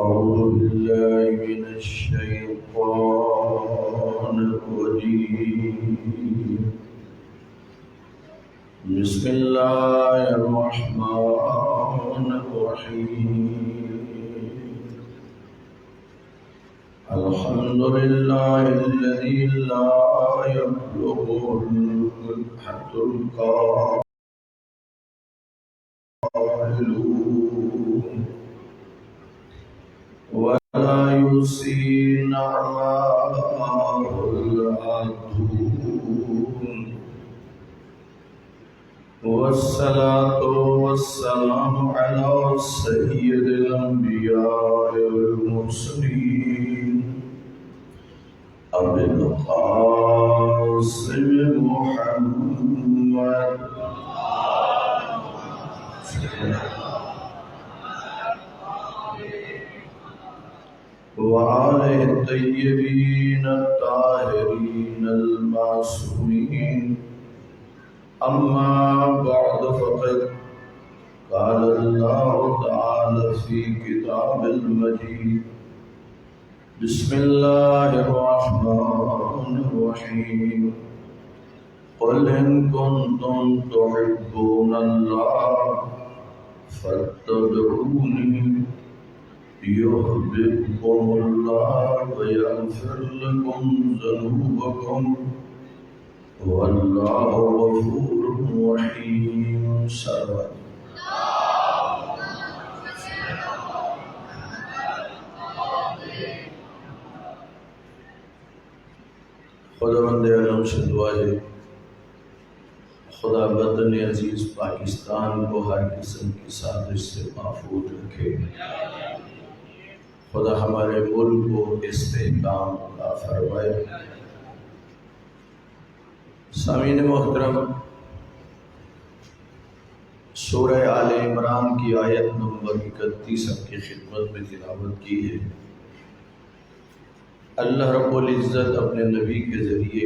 أعوذ بالله من الشيطان الرجيم بسم الله الرحمن الرحيم الحمد لله الذي لا يبلغ الحد القائلون ولا يحصي نعمه العادون والصلاة والسلام على سيد الأنبياء والمرسلين أبي القاسم محمد وآله الطيبين الطاهرين المعصومين أما بعد فقد قال الله تعالى في كتاب المجيد بسم الله الرحمن الرحيم قل إن كنتم تحبون الله فاتبعوني يحببكم الله ويغفر لكم ذنوبكم والله غفور رحيم. سرور خداوند عالم سے دعا ہے خدا وطن عزیز پاکستان کو ہر قسم کی سازش سے محفوظ رکھے. خدا ہمارے ملک کو استحکام عطا فرمائے. سامعین محترم، سورہ آل عمران کی آیت نمبر 31 آپ کی خدمت میں تلاوت کی ہے. اللہ رب العزت اپنے نبی کے ذریعے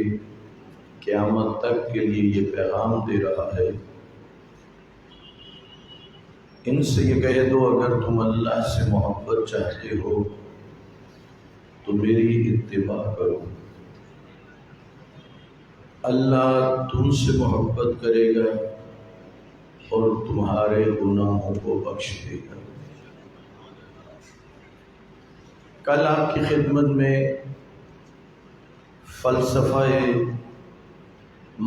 قیامت تک کے لیے یہ پیغام دے رہا ہے، ان سے یہ کہہ دو اگر تم اللہ سے محبت چاہتے ہو تو میری اتباع کرو. اللہ تم سے محبت کرے گا اور تمہارے گناہوں کو بخش دے گا. کل آپ کی خدمت میں فلسفہ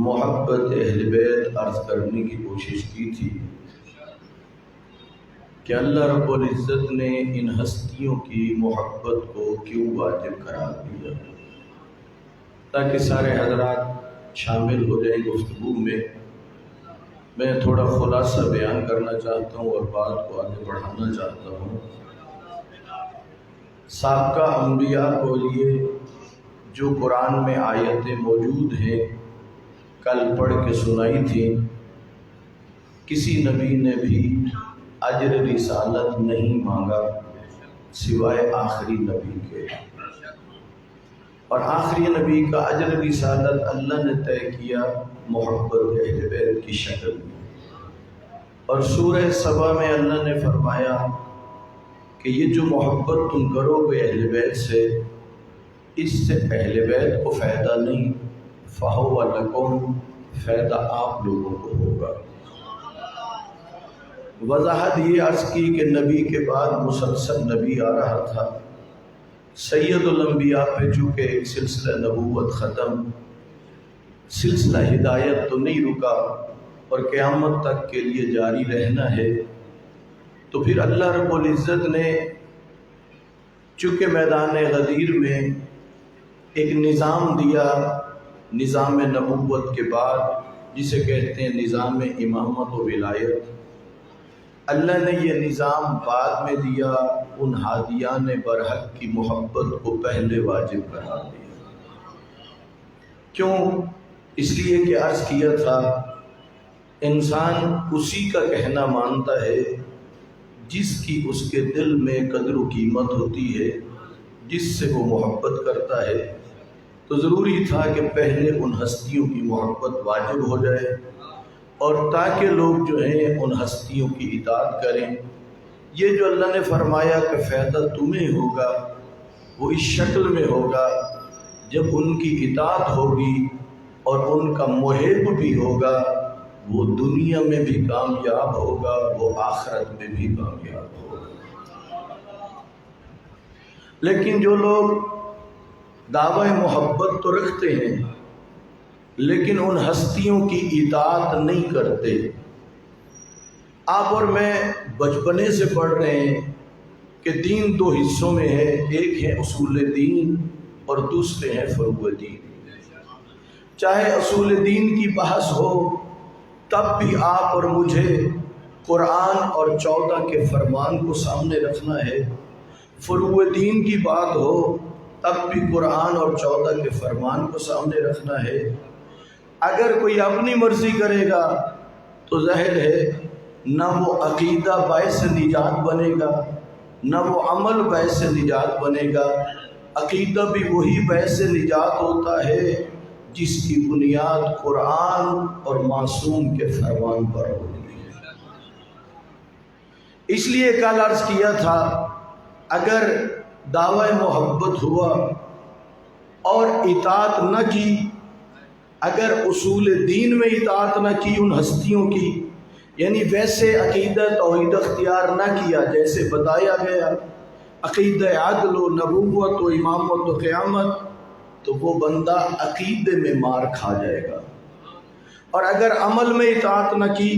محبت اہل بیت عرض کرنے کی کوشش کی تھی کہ اللہ رب العزت نے ان ہستیوں کی محبت کو کیوں واجب قرار دیا، تاکہ سارے حضرات شامل ہو جائیں گفتگو میں. میں تھوڑا خلاصہ بیان کرنا چاہتا ہوں اور بات کو آگے بڑھانا چاہتا ہوں. سابقہ انبیاء کو لیے جو قرآن میں آیتیں موجود ہیں کل پڑھ کے سنائی تھی، کسی نبی نے بھی اجر رسالت نہیں مانگا سوائے آخری نبی کے، اور آخری نبی کا اجر رسالت اللہ نے طے کیا محبت اہل بیت کی شکل میں. اور سورہ سبا میں اللہ نے فرمایا کہ یہ جو محبت تم کرو گے اہل بیت سے، اس سے اہل بیت کو فائدہ نہیں، فَهُوَ لَكُمْ، فائدہ آپ لوگوں کو ہوگا. وضاحت یہ عرض کی کہ نبی کے بعد مسلسل نبی آ رہا تھا. سید الانبیاء پہ چونکہ ایک سلسلہ نبوت ختم، سلسلہ ہدایت تو نہیں رکا اور قیامت تک کے لیے جاری رہنا ہے. تو پھر اللہ رب العزت نے چونکہ میدان غدیر میں ایک نظام دیا، نظام نبوت کے بعد جسے کہتے ہیں نظام امامت و ولایت. اللہ نے یہ نظام بعد میں دیا، ان ہادیان برحق کی محبت کو پہلے واجب قرار دیا۔ کیوں؟ اس لیے کہ عرض کیا تھا انسان اسی کا کہنا مانتا ہے جس کی اس کے دل میں قدر و قیمت ہوتی ہے، جس سے وہ محبت کرتا ہے۔ تو ضروری تھا کہ پہلے ان ہستیوں کی محبت واجب ہو جائے، اور تاکہ لوگ جو ہیں ان ہستیوں کی اطاعت کریں۔ یہ جو اللہ نے فرمایا کہ فائدہ تمہیں ہوگا، وہ اس شکل میں ہوگا جب ان کی اطاعت ہوگی اور ان کا محب بھی ہوگا، وہ دنیا میں بھی کامیاب ہوگا، وہ آخرت میں بھی کامیاب ہوگا۔ لیکن جو لوگ دعوی محبت تو رکھتے ہیں لیکن ان ہستیوں کی اطاعت نہیں کرتے۔ آپ اور میں بچپنے سے پڑھ رہے ہیں کہ دین دو حصوں میں ہے، ایک ہے اصول دین اور دوسرے ہیں فروع دین۔ چاہے اصول دین کی بحث ہو تب بھی آپ اور مجھے قرآن اور 14 کے فرمان کو سامنے رکھنا ہے، فروع دین کی بات ہو تب بھی قرآن اور 14 کے فرمان کو سامنے رکھنا ہے۔ اگر کوئی اپنی مرضی کرے گا تو ظاہر ہے نہ وہ عقیدہ باعث نجات بنے گا، نہ وہ عمل باعث نجات بنے گا۔ عقیدہ بھی وہی باعث نجات ہوتا ہے جس کی بنیاد قرآن اور معصوم کے فرمان پر ہوتی ہے۔ اس لیے کل عرض کیا تھا اگر دعوی محبت ہوا اور اطاعت نہ کی، اگر اصول دین میں اطاعت نہ کی ان ہستیوں کی، یعنی ویسے عقیدہ توحید اختیار نہ کیا جیسے بتایا گیا، عقیدہ عدل و نبوت و امامت و قیامت، تو وہ بندہ عقیدے میں مار کھا جائے گا۔ اور اگر عمل میں اطاعت نہ کی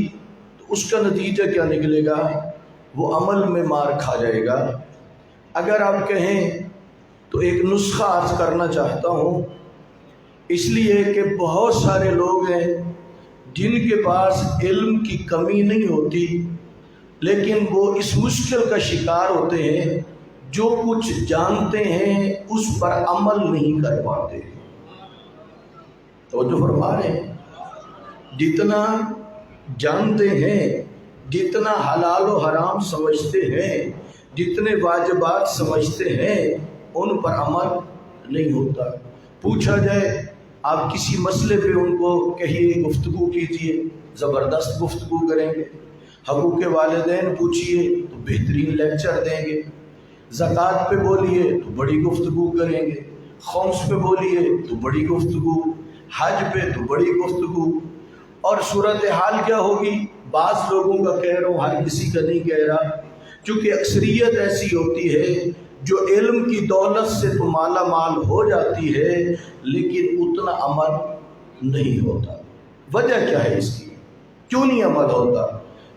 تو اس کا نتیجہ کیا نکلے گا؟ وہ عمل میں مار کھا جائے گا۔ اگر آپ کہیں تو ایک نسخہ عرض کرنا چاہتا ہوں، اس لیے کہ بہت سارے لوگ ہیں جن کے پاس علم کی کمی نہیں ہوتی لیکن وہ اس مشکل کا شکار ہوتے ہیں جو کچھ جانتے ہیں اس پر عمل نہیں کر پاتے۔ توجہ فرما رہے ہیں، جتنا جانتے ہیں، جتنا حلال و حرام سمجھتے ہیں، جتنے واجبات سمجھتے ہیں، ان پر عمل نہیں ہوتا۔ پوچھا جائے آپ کسی مسئلے پہ ان کو کہیے گفتگو کیجئے، زبردست گفتگو کریں گے۔ حقوق والدین پوچھئے تو بہترین لیکچر دیں گے۔ زکوٰۃ پہ بولیے تو بڑی گفتگو کریں گے، خمس پہ بولیے تو بڑی گفتگو، حج پہ تو بڑی گفتگو۔ اور صورتحال کیا ہوگی؟ بعض لوگوں کا کہہ رہا ہوں، ہر کسی کا نہیں کہہ رہا، چونکہ اکثریت ایسی ہوتی ہے جو علم کی دولت سے تو مالا مال ہو جاتی ہے لیکن اتنا عمل نہیں ہوتا۔ وجہ کیا ہے اس کی؟ کیوں نہیں عمل ہوتا؟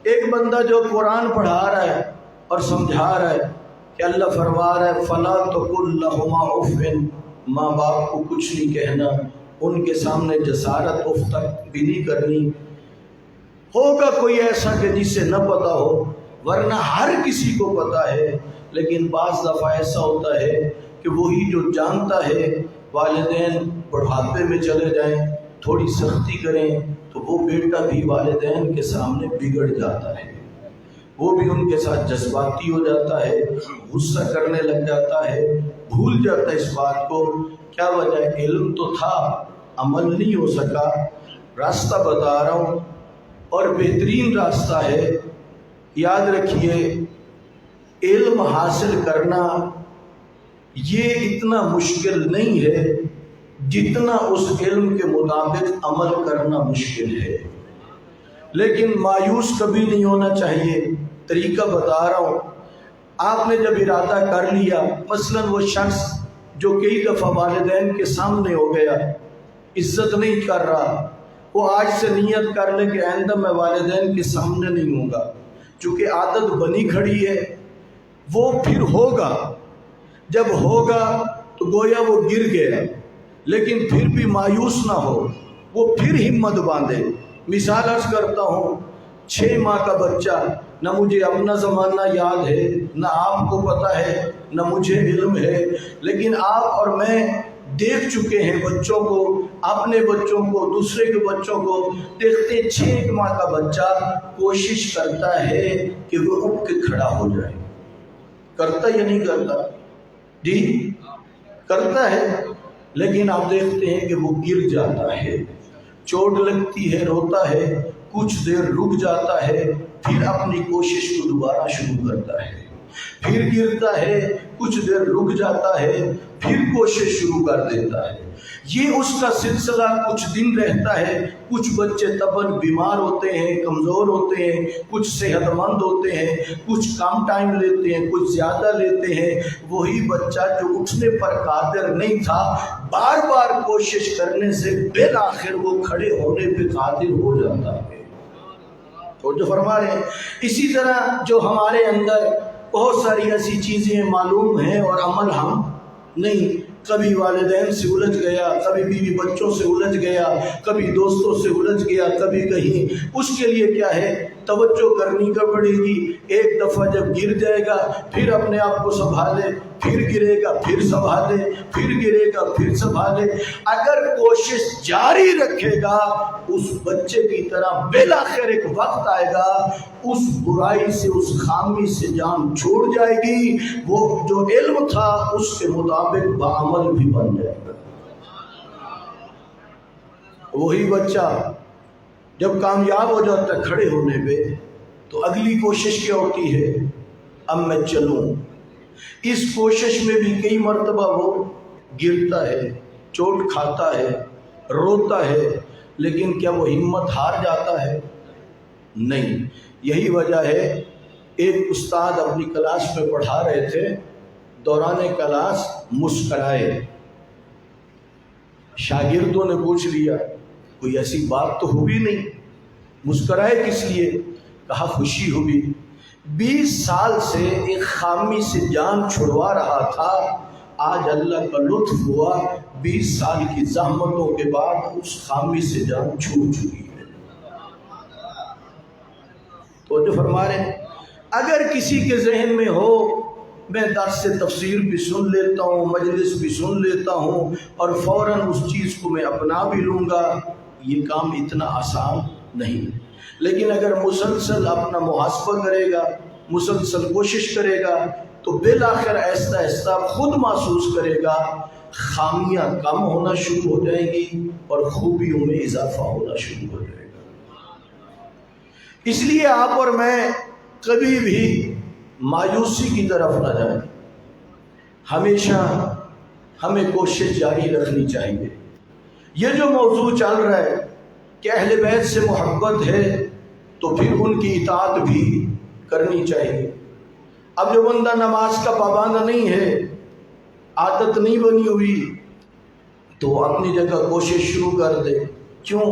ایک بندہ جو قرآن پڑھا رہا ہے اور سمجھا رہا ہے کہ اللہ فرما رہا ہے فَلَا تَقُل لَهُمَا اُفٍّ، ماں باپ کو کچھ نہیں کہنا، ان کے سامنے جسارت اف تک بھی نہیں کرنی۔ ہوگا کوئی ایسا کہ جسے نہ پتا ہو، ورنہ ہر کسی کو پتا ہے، لیکن بعض دفعہ ایسا ہوتا ہے کہ وہی جو جانتا ہے، والدین بڑھاپے میں چلے جائیں، تھوڑی سختی کریں تو وہ بیٹا بھی والدین کے سامنے بگڑ جاتا ہے، وہ بھی ان کے ساتھ جذباتی ہو جاتا ہے، غصہ کرنے لگ جاتا ہے، بھول جاتا ہے اس بات کو۔ کیا وجہ ہے؟ علم تو تھا، عمل نہیں ہو سکا۔ راستہ بتا رہا ہوں اور بہترین راستہ ہے، یاد رکھیے علم حاصل کرنا یہ اتنا مشکل نہیں ہے جتنا اس علم کے مطابق عمل کرنا مشکل ہے۔ لیکن مایوس کبھی نہیں ہونا چاہیے۔ طریقہ بتا رہا ہوں، آپ نے جب ارادہ کر لیا، مثلاً وہ شخص جو کئی دفعہ والدین کے سامنے ہو گیا، عزت نہیں کر رہا، وہ آج سے نیت کر لے کہ آئندہ میں والدین کے سامنے نہیں ہوں گا، چونکہ عادت بنی کھڑی ہے، وہ پھر ہوگا۔ جب ہوگا تو گویا وہ گر گیا، لیکن پھر بھی مایوس نہ ہو، وہ پھر ہمت باندھے۔ مثال عرض کرتا ہوں، 6 ماہ کا بچہ نہ مجھے اپنا زمانہ یاد ہے، نہ آپ کو پتہ ہے، نہ مجھے علم ہے، لیکن آپ اور میں دیکھ چکے ہیں بچوں کو، اپنے بچوں کو، دوسرے کے بچوں کو دیکھتے 6 ماہ کا بچہ کوشش کرتا ہے کہ وہ اٹھ کے کھڑا ہو جائے، کرتا یا نہیں کرتا؟ جی کرتا ہے، لیکن آپ دیکھتے ہیں کہ وہ گر جاتا ہے، چوٹ لگتی ہے، روتا ہے، کچھ دیر رک جاتا ہے، پھر اپنی کوشش کو دوبارہ شروع کرتا ہے، پھر گرتا ہے، کچھ دیر رک جاتا ہے، پھر کوشش شروع کر دیتا ہے۔ یہ اس کا سلسلہ کچھ دن رہتا ہے۔ کچھ بچے طبعاً بیمار ہوتے ہیں، کمزور ہوتے ہیں، کچھ صحت مند ہوتے ہیں، کچھ کم ٹائم لیتے ہیں، کچھ زیادہ لیتے ہیں۔ وہی بچہ جو اٹھنے پر قادر نہیں تھا، بار بار کوشش کرنے سے بالآخر وہ کھڑے ہونے پہ قادر ہو جاتا ہے۔ اور جو فرما رہے ہیں، اسی طرح جو ہمارے اندر بہت ساری ایسی چیزیں معلوم ہیں اور عمل ہم نہیں، کبھی والدین سے الجھ گیا، کبھی بیوی بچوں سے الجھ گیا، کبھی دوستوں سے الجھ گیا، کبھی کہیں، اس کے لیے کیا ہے، توجہ کرنی کا پڑے گی۔ ایک دفعہ جب گر جائے گا پھر اپنے آپ کو سنبھالے، پھر گرے گا پھر سنبھالے، پھر گرے گا پھر سنبھالے۔ اگر کوشش جاری رکھے گا اس بچے کی طرح بالآخر ایک وقت آئے گا اس برائی سے، اس خامی سے جان چھوڑ جائے گی، وہ جو علم تھا اس کے مطابق بعمل بھی بن جائے گا۔ وہی بچہ جب کامیاب ہو جاتا ہے کھڑے ہونے پہ تو اگلی کوشش کیا ہوتی ہے، اب میں چلوں۔ اس کوشش میں بھی کئی مرتبہ وہ گرتا ہے، چوٹ کھاتا ہے، روتا ہے، لیکن کیا وہ ہمت ہار جاتا ہے؟ نہیں۔ یہی وجہ ہے، ایک استاد اپنی کلاس میں پڑھا رہے تھے، دوران کلاس مسکرائے۔ شاگردوں نے پوچھ لیا کوئی ایسی بات تو ہوئی نہیں، مسکرائے کس لیے؟ کہا خوشی ہوئی، 20 سال سے ایک خامی سے جان چھڑوا رہا تھا، آج اللہ کا لطف ہوا، 20 سال کی زحمتوں کے بعد اس خامی سے جان چھوٹ چکی ہے۔ تو جو فرما رہے ہیں، اگر کسی کے ذہن میں ہو میں درس سے تفسیر بھی سن لیتا ہوں، مجلس بھی سن لیتا ہوں اور فوراً اس چیز کو میں اپنا بھی لوں گا، یہ کام اتنا آسان نہیں۔ لیکن اگر مسلسل اپنا محاسبہ کرے گا، مسلسل کوشش کرے گا، تو بالآخر آہستہ آہستہ خود محسوس کرے گا، خامیاں کم ہونا شروع ہو جائیں گی اور خوبیوں میں اضافہ ہونا شروع ہو جائے گا۔ اس لیے آپ اور میں کبھی بھی مایوسی کی طرف نہ جائیں، ہمیشہ ہمیں کوشش جاری رکھنی چاہیے۔ یہ جو موضوع چل رہا ہے کہ اہل بیت سے محبت ہے تو پھر ان کی اطاعت بھی کرنی چاہیے۔ اب جو بندہ نماز کا پابند نہیں ہے، عادت نہیں بنی ہوئی، تو اپنی جگہ کوشش شروع کر دے۔ کیوں؟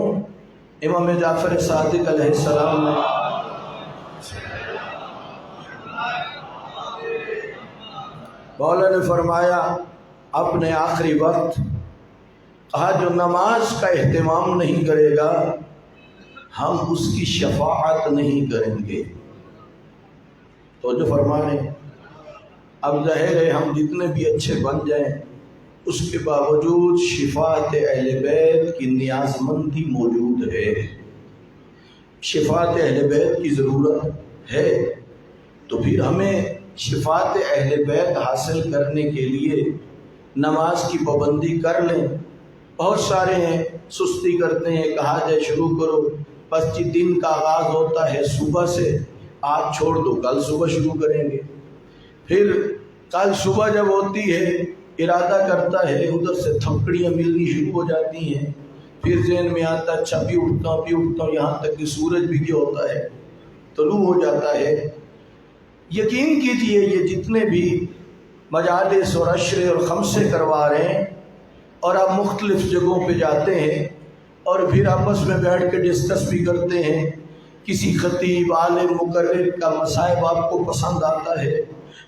امام جعفر صادق علیہ السلام نے مولا نے فرمایا اپنے آخری وقت، کہا جو نماز کا اہتمام نہیں کرے گا ہم اس کی شفاعت نہیں کریں گے۔ تو جو فرمانے، اب ظاہر ہے ہم جتنے بھی اچھے بن جائیں اس کے باوجود شفاعت اہل بیت کی نیاز مندی موجود ہے، شفاعت اہل بیت کی ضرورت ہے۔ تو پھر ہمیں شفاعت اہل بیت حاصل کرنے کے لیے نماز کی پابندی کر لیں۔ بہت سارے ہیں سستی کرتے ہیں، کہا جائے شروع کرو، بس دن کا آغاز ہوتا ہے صبح سے، آج چھوڑ دو کل صبح شروع کریں گے، پھر کل صبح جب ہوتی ہے ارادہ کرتا ہے، ادھر سے تھپڑیاں ملنی شروع ہو جاتی ہیں، پھر ذہن میں آتا اچھا بھی اٹھتا ہوں، یہاں تک کہ سورج بھی کیا ہوتا ہے، طلوع ہو جاتا ہے۔ یقین کیجئے یہ جتنے بھی مجالس اور عشرے اور خمسے کروا رہے ہیں اور آپ مختلف جگہوں پہ جاتے ہیں اور پھر آپس میں بیٹھ کے ڈسکس بھی کرتے ہیں، کسی خطیب عالم مقرر کا مصائب آپ کو پسند آتا ہے،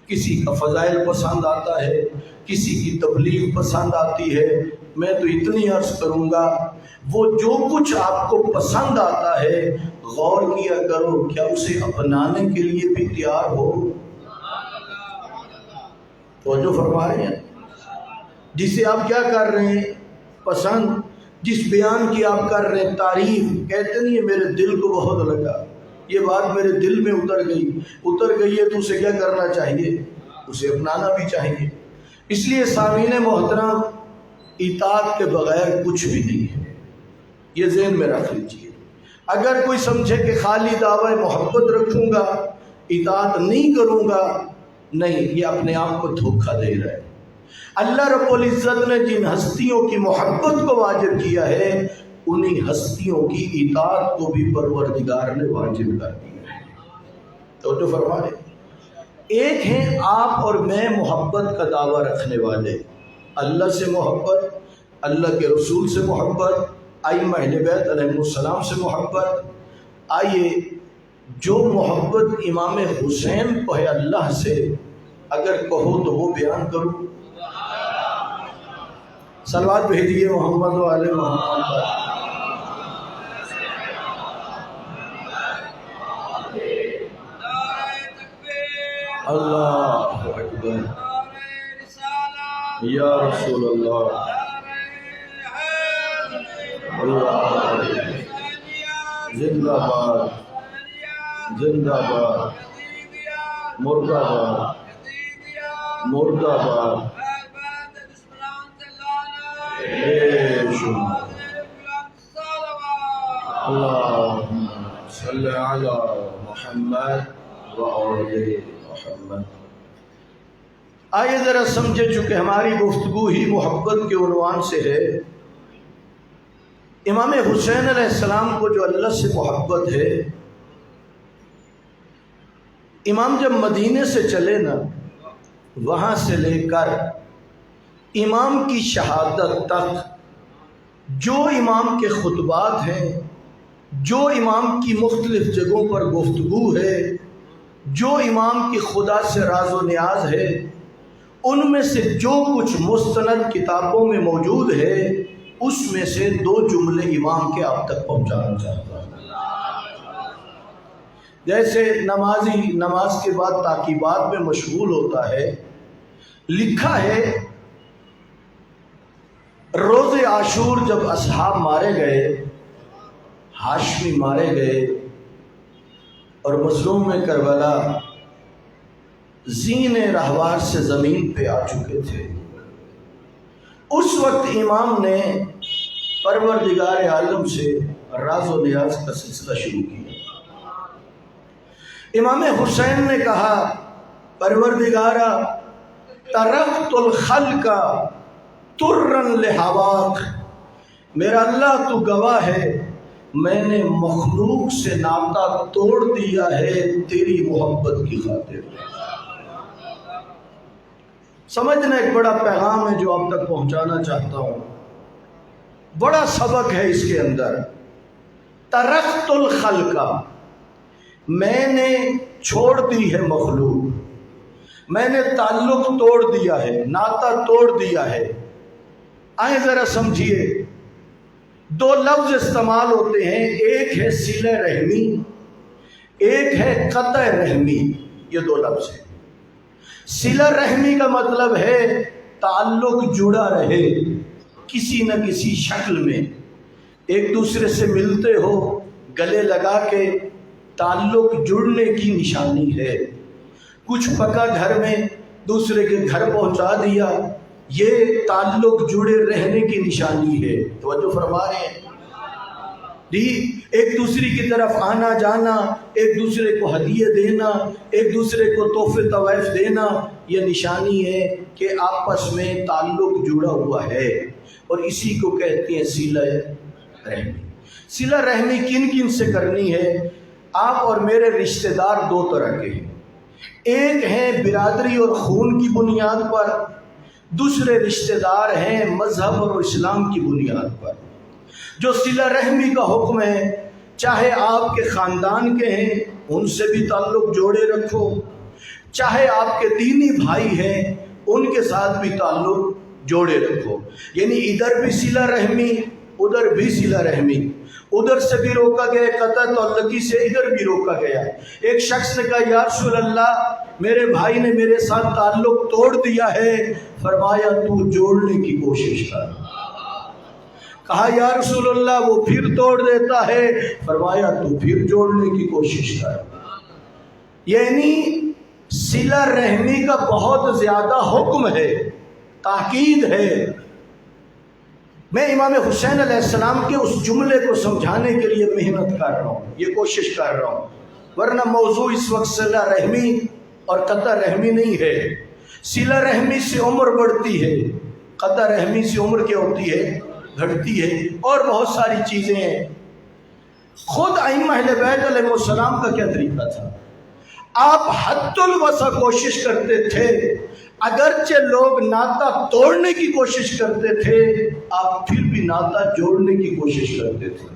کسی کا فضائل پسند آتا ہے، کسی کی تبلیغ پسند آتی ہے۔ میں تو اتنی عرض کروں گا، وہ جو کچھ آپ کو پسند آتا ہے غور کیا کرو کیا اسے اپنانے کے لیے بھی تیار ہو؟ توجہ فرما رہے ہیں؟ جسے آپ کیا کر رہے ہیں پسند، جس بیان کی آپ کر رہے ہیں تعریف، کہتے نہیں میرے دل کو بہت لگا، یہ بات میرے دل میں اتر گئی ہے، تو اسے کیا کرنا چاہیے؟ اسے اپنانا بھی چاہیے۔ اس لیے سامعین محترم، اطاعت کے بغیر کچھ بھی نہیں ہے، یہ ذہن میں رکھ لیجیے۔ اگر کوئی سمجھے کہ خالی دعوی محبت رکھوں گا اطاعت نہیں کروں گا، نہیں، یہ اپنے آپ کو دھوکہ دے رہا ہے۔ اللہ رب العزت نے جن ہستیوں کی محبت کو واجب کیا ہے، انہی ہستیوں کی اطاعت کو بھی پروردگار نے واجب کر دیا ہے۔ تو فرما رہے ایک ہیں آپ اور میں محبت کا دعویٰ رکھنے والے، اللہ سے محبت، اللہ کے رسول سے محبت، ائمہ اہل بیت علیہ السلام سے محبت۔ آئیے جو محبت امام حسین کو ہے اللہ سے، اگر کہو تو وہ بیان کرو۔ صلوات بھیجیے محمد و آل محمد پر۔ اللہ اکبر، یا رسول اللہ، اللہ زندہ باد، زندہ باد، مردہ باد، مردہ باد۔ اللہم صلی علی محمد و آل محمد۔ آئیے ذرا سمجھے، چونکہ ہماری گفتگو ہی محبت کے عنوان سے ہے۔ امام حسین علیہ السلام کو جو اللہ سے محبت ہے، امام جب مدینے سے چلے نا، وہاں سے لے کر امام کی شہادت تک جو امام کے خطبات ہیں، جو امام کی مختلف جگہوں پر گفتگو ہے، جو امام کی خدا سے راز و نیاز ہے، ان میں سے جو کچھ مستند کتابوں میں موجود ہے، اس میں سے 2 جملے امام کے آپ تک پہنچانا چاہتا ہوں۔ جیسے نمازی نماز کے بعد تعقیبات میں مشغول ہوتا ہے، لکھا ہے روز عاشور جب اصحاب مارے گئے، ہاشمی مارے گئے اور مظلوم میں کربلا زین رہوار سے زمین پہ آ چکے تھے، اس وقت امام نے پروردگار عالم سے راز و نیاز کا سلسلہ شروع کیا۔ امام حسین نے کہا، پروردگارا ترکت الخلق ترن لہواک، میرا اللہ تو گواہ ہے، میں نے مخلوق سے ناطہ توڑ دیا ہے تیری محبت کی خاطر۔ سمجھنا ایک بڑا پیغام ہے جو آپ تک پہنچانا چاہتا ہوں، بڑا سبق ہے اس کے اندر۔ ترکت الخلق، میں نے چھوڑ دی ہے مخلوق، میں نے تعلق توڑ دیا ہے، ناطہ توڑ دیا ہے۔ آئیں ذرا سمجھیے، 2 لفظ استعمال ہوتے ہیں، ایک ہے صلہ رحمی، ایک ہے قطع رحمی، یہ 2 لفظ ہیں۔ صلہ رحمی کا مطلب ہے تعلق جڑا رہے کسی نہ کسی شکل میں، ایک دوسرے سے ملتے ہو، گلے لگا کے، تعلق جڑنے کی نشانی ہے۔ کچھ پکا گھر میں دوسرے کے گھر پہنچا دیا، یہ تعلق جڑے رہنے کی نشانی ہے۔ توجہ فرما رہے ہیں جی؟ ایک دوسرے کی طرف آنا جانا، ایک دوسرے کو ہدیے دینا، ایک دوسرے کو تحفے طوائف دینا، یہ نشانی ہے کہ آپس میں تعلق جڑا ہوا ہے، اور اسی کو کہتے ہیں صلہ رحمی۔ صلہ رحمی کن کن سے کرنی ہے؟ آپ اور میرے رشتہ دار 2 طرح کے ہیں، ایک ہیں برادری اور خون کی بنیاد پر، دوسرے رشتہ دار ہیں مذہب اور اسلام کی بنیاد پر۔ جو صلہ رحمی کا حکم ہے، چاہے آپ کے خاندان کے ہیں ان سے بھی تعلق جوڑے رکھو، چاہے آپ کے دینی بھائی ہیں ان کے ساتھ بھی تعلق جوڑے رکھو، یعنی ادھر بھی صلہ رحمی ادھر بھی صلہ رحمی، ادھر سے بھی روکا گیا، قطع تعلقی سے ادھر بھی روکا گیا۔ ایک شخص نے کہا یا رسول اللہ میرے بھائی نے میرے ساتھ تعلق توڑ دیا ہے، فرمایا تو جوڑنے کی کوشش کر۔ کہا یا رسول اللہ وہ پھر توڑ دیتا ہے، فرمایا تو پھر جوڑنے کی کوشش کر۔ یعنی صلہ رحمی کا بہت زیادہ حکم ہے، تاکید ہے۔ میں امام حسین علیہ السلام کے اس جملے کو سمجھانے کے لیے محنت کر رہا ہوں، یہ کوشش کر رہا ہوں، ورنہ موضوع اس وقت صلہ رحمی اور قطع رحمی نہیں ہے۔ صلہ رحمی سے عمر بڑھتی ہے، قطع رحمی سے عمر کیا ہوتی ہے؟ گھٹتی ہے، اور بہت ساری چیزیں ہیں۔ خود ائمہ اہل بیت علیہ السلام کا کیا طریقہ تھا؟ آپ حد الوسع کوشش کرتے تھے، اگرچہ لوگ ناطہ توڑنے کی کوشش کرتے تھے، آپ پھر بھی ناطہ جوڑنے کی کوشش کرتے تھے۔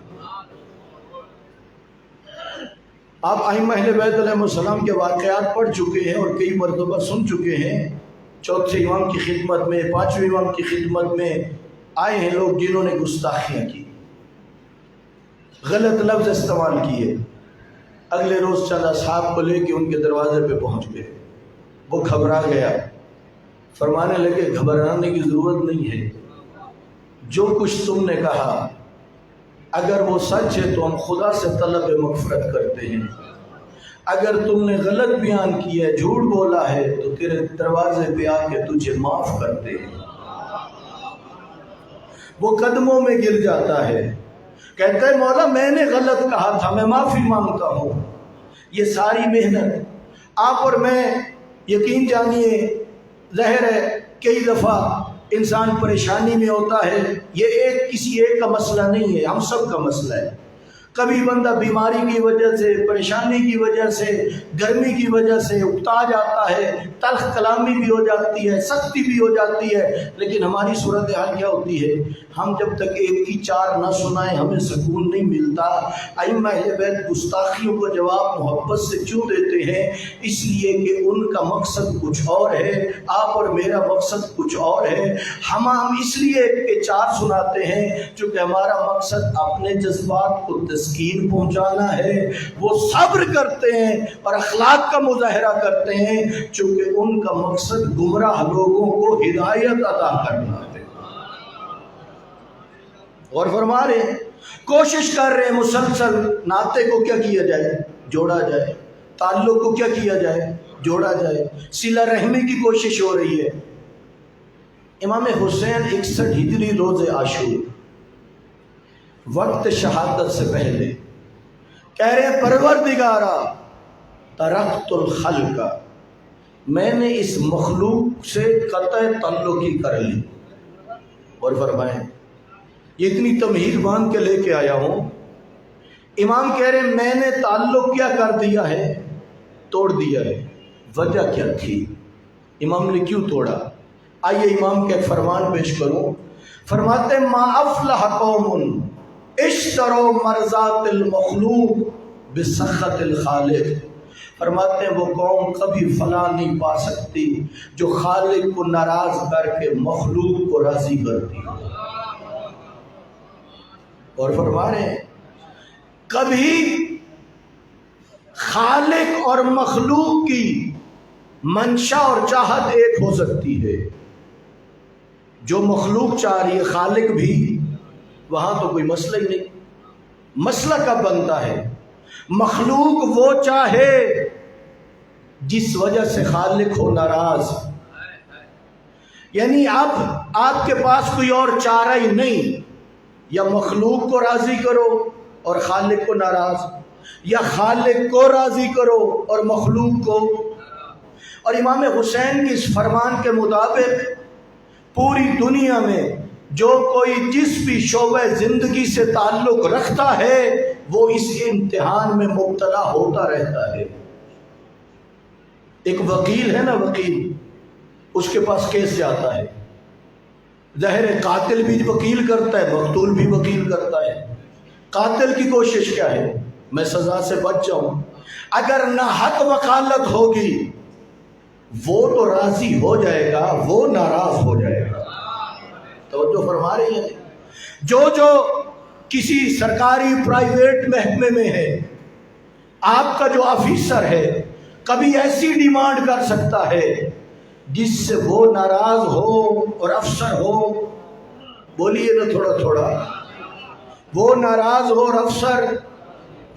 آپ ائمہ اہل بیت علیہ السلام کے واقعات پڑھ چکے ہیں اور کئی مرتبہ سن چکے ہیں۔ چوتھے امام کی خدمت میں، پانچویں امام کی خدمت میں آئے ہیں لوگ جنہوں نے گستاخیاں کی، غلط لفظ استعمال کیے۔ اگلے روز چند اصحاب کو لے کے ان کے دروازے پہ پہنچ گئے، وہ گھبرا گیا، فرمانے لگے گھبرانے کی ضرورت نہیں ہے، جو کچھ تم نے کہا اگر وہ سچ ہے تو ہم خدا سے طلب مغفرت کرتے ہیں، اگر تم نے غلط بیان کیا ہے، جھوٹ بولا ہے، تو تیرے دروازے پہ آ کے تجھے معاف کرتے ہیں۔ وہ قدموں میں گر جاتا ہے، کہتا ہے مولا میں نے غلط کہا تھا، میں معافی مانگتا ہوں۔ یہ ساری محنت آپ اور میں، یقین جانیے، ظاہر ہے کئی دفعہ انسان پریشانی میں ہوتا ہے، یہ کسی ایک کا مسئلہ نہیں ہے، ہم سب کا مسئلہ ہے۔ کبھی بندہ بیماری کی وجہ سے، پریشانی کی وجہ سے، گرمی کی وجہ سے اکتا جاتا ہے، تلخ کلامی بھی ہو جاتی ہے، سختی بھی ہو جاتی ہے، لیکن ہماری صورتحال کیا ہوتی ہے؟ ہم جب تک ایک کی چار نہ سنائیں ہمیں سکون نہیں ملتا۔ ائمہ اہل بیت گستاخیوں کو جواب محبت سے کیوں دیتے ہیں؟ اس لیے کہ ان کا مقصد کچھ اور ہے، آپ اور میرا مقصد کچھ اور ہے۔ ہم اس لیے کہ چار سناتے ہیں چونکہ ہمارا مقصد اپنے جذبات کو تسکین پہنچانا ہے، وہ صبر کرتے ہیں اور اخلاق کا مظاہرہ کرتے ہیں چونکہ ان کا مقصد گمراہ لوگوں کو ہدایت عطا کرنا ہے۔ اور فرما رہے ہیں، کوشش کر رہے ہیں مسلسل ناطے کو کیا کیا جائے؟ جوڑا جائے۔ تعلق کو کیا کیا جائے؟ جوڑا جائے۔ صلہ رحمی کی کوشش ہو رہی ہے۔ امام حسین 61 ہجری روز عاشور وقت شہادت سے پہلے کہہ رہے ہیں پروردگارا ترکت الخلق، میں نے اس مخلوق سے قطع تعلقی کر لی۔ اور فرمائیں یہ اتنی تمہید باندھ کے لے کے آیا ہوں، امام کہہ رہے ہیں میں نے تعلق کیا کر دیا ہے؟ توڑ دیا ہے۔ وجہ کیا تھی؟ امام نے کیوں توڑا؟ آئیے امام کا ایک فرمان پیش کروں۔ فرماتے ما افلح قوم اشتروا مرضات المخلوق بسخط الخالق، فرماتے ہیں وہ قوم کبھی فلاح نہیں پا سکتی جو خالق کو ناراض کر کے مخلوق کو راضی کرتی۔ اور فرما رہے ہیں کبھی خالق اور مخلوق کی منشا اور چاہت ایک ہو سکتی ہے، جو مخلوق چاہ رہی ہے خالق بھی، وہاں تو کوئی مسئلہ ہی نہیں۔ مسئلہ کب بنتا ہے؟ مخلوق وہ چاہے جس وجہ سے خالق ہو ناراض، یعنی اب آپ کے پاس کوئی اور چارہ ہی نہیں، یا مخلوق کو راضی کرو اور خالق کو ناراض، یا خالق کو راضی کرو اور مخلوق کو۔ اور امام حسین کے اس فرمان کے مطابق پوری دنیا میں جو کوئی جس بھی شعبہ زندگی سے تعلق رکھتا ہے وہ اس امتحان میں مبتلا ہوتا رہتا ہے۔ ایک وکیل ہے نا، وکیل، اس کے پاس کیس جاتا ہے، ظاہر ہے قاتل بھی وکیل کرتا ہے، مقتول بھی وکیل کرتا ہے۔ قاتل کی کوشش کیا ہے؟ میں سزا سے بچ جاؤں۔ اگر ناحق وکالت ہوگی وہ تو راضی ہو جائے گا، وہ ناراض ہو جائے گا۔ توجہ فرما رہی ہے؟ جو کسی سرکاری پرائیویٹ محکمے میں ہے، آپ کا جو آفیسر ہے کبھی ایسی ڈیمانڈ کر سکتا ہے جس سے وہ ناراض ہو اور افسر ہو، بولیے نا تھوڑا تھوڑا، وہ ناراض ہو اور افسر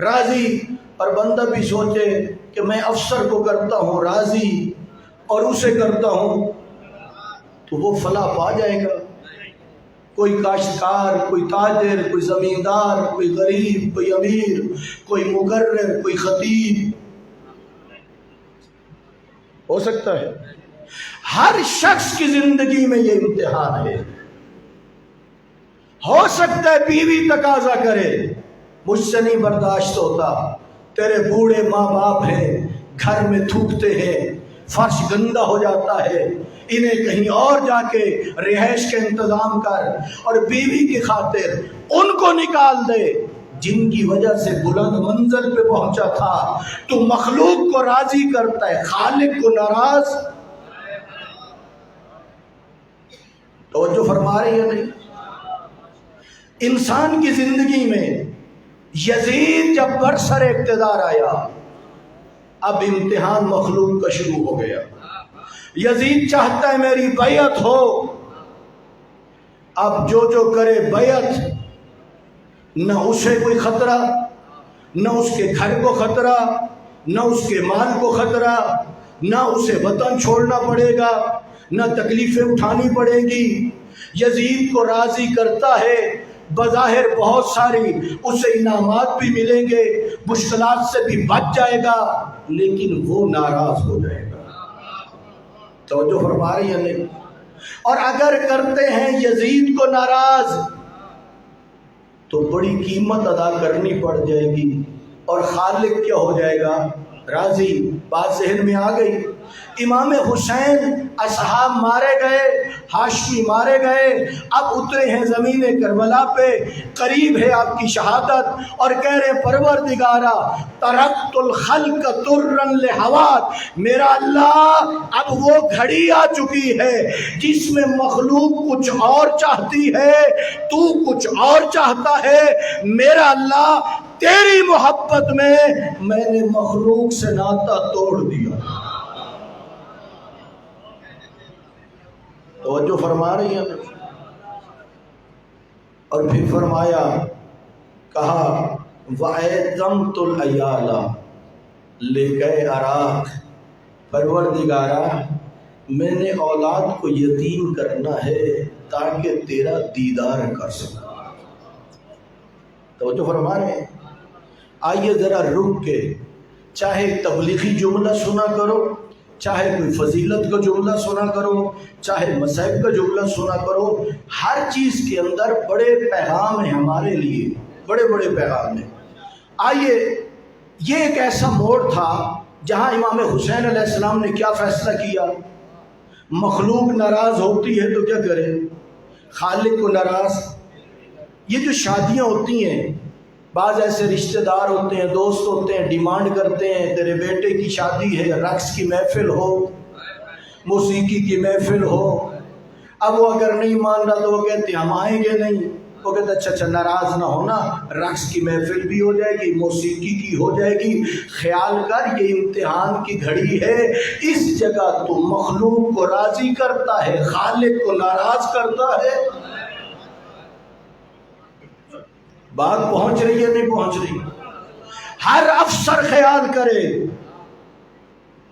راضی، اور بندہ بھی سوچے کہ میں افسر کو کرتا ہوں راضی اور اسے کرتا ہوں، تو وہ فلاح پا جائے گا۔ کوئی کاشتکار، کوئی تاجر، کوئی زمیندار، کوئی غریب، کوئی امیر، کوئی مقرر، کوئی خطیب ہو سکتا ہے۔ ہر شخص کی زندگی میں یہ امتحان ہے۔ ہو سکتا ہے بیوی تقاضا کرے، مجھ سے نہیں برداشت ہوتا، تیرے بوڑھے ماں باپ ہیں، گھر میں تھوکتے ہیں، فرش گندا ہو جاتا ہے، انہیں کہیں اور جا کے رہائش کا انتظام کر، اور بیوی کی خاطر ان کو نکال دے جن کی وجہ سے بلند منزل پہ پہنچا تھا۔ تو مخلوق کو راضی کرتا ہے، خالق کو ناراض۔ توجہ فرما رہی ہے نہیں؟ انسان کی زندگی میں یزید جب برسر اقتدار آیا، اب امتحان مخلوق کا شروع ہو گیا۔ یزید چاہتا ہے میری بیعت ہو، اب جو کرے بیعت، نہ اسے کوئی خطرہ، نہ اس کے گھر کو خطرہ، نہ اس کے مال کو خطرہ، نہ اسے وطن چھوڑنا پڑے گا، نہ تکلیفیں اٹھانی پڑے گی۔ یزید کو راضی کرتا ہے، بظاہر بہت ساری اسے انعامات بھی ملیں گے، مشکلات سے بھی بچ جائے گا، لیکن وہ ناراض ہو جائے گا۔ توجہ فرما رہی ہے نہیں؟ اور اگر کرتے ہیں یزید کو ناراض تو بڑی قیمت ادا کرنی پڑ جائے گی، اور خالق کیا ہو جائے گا؟ راضی۔ بات ذہن میں آ گئی؟ امام حسین اصحاب مارے گئے، ہاشمی مارے گئے، اب اترے ہیں زمین کربلا پہ، قریب ہے آپ کی شہادت، اور کہہ رہے ہیں پروردگارا ترکت الخلق ترا لہوات، میرا اللہ اب وہ گھڑی آ چکی ہے جس میں مخلوق کچھ اور چاہتی ہے، تو کچھ اور چاہتا ہے، میرا اللہ تیری محبت میں نے مخلوق سے ناطا توڑ دیا۔ توجہ فرما رہی ہیں؟ اور پھر فرمایا، کہا وَأَيْتَمْتُ الْعَيَالَ لِكَيْ أَرَاكَ، پروردگارا میں نے اولاد کو یتیم کرنا ہے تاکہ تیرا دیدار کر سکوں۔ توجہ فرما رہے ہیں؟ آئیے ذرا رک کے، چاہے تبلیغی جملہ سنا کرو، چاہے کوئی فضیلت کا جملہ سنا کرو، چاہے مصائب کا جملہ سنا کرو، ہر چیز کے اندر بڑے پیغام ہیں ہمارے لیے، بڑے بڑے پیغام ہیں۔ آئیے، یہ ایک ایسا موڑ تھا جہاں امام حسین علیہ السلام نے کیا فیصلہ کیا؟ مخلوق ناراض ہوتی ہے تو کیا کرے؟ خالق کو ناراض۔ یہ جو شادیاں ہوتی ہیں، بعض ایسے رشتہ دار ہوتے ہیں، دوست ہوتے ہیں، ڈیمانڈ کرتے ہیں تیرے بیٹے کی شادی ہے، رقص کی محفل ہو، موسیقی کی محفل ہو۔ اب وہ اگر نہیں مان رہا تو وہ کہتے ہیں ہم آئیں گے نہیں، وہ کہتے اچھا ناراض نہ ہونا، رقص کی محفل بھی ہو جائے گی، موسیقی کی ہو جائے گی۔ خیال کر، یہ امتحان کی گھڑی ہے، اس جگہ تو مخلوق کو راضی کرتا ہے، خالق کو ناراض کرتا ہے۔ بات پہنچ رہی ہے نہیں پہنچ رہی؟ ہر افسر خیال کرے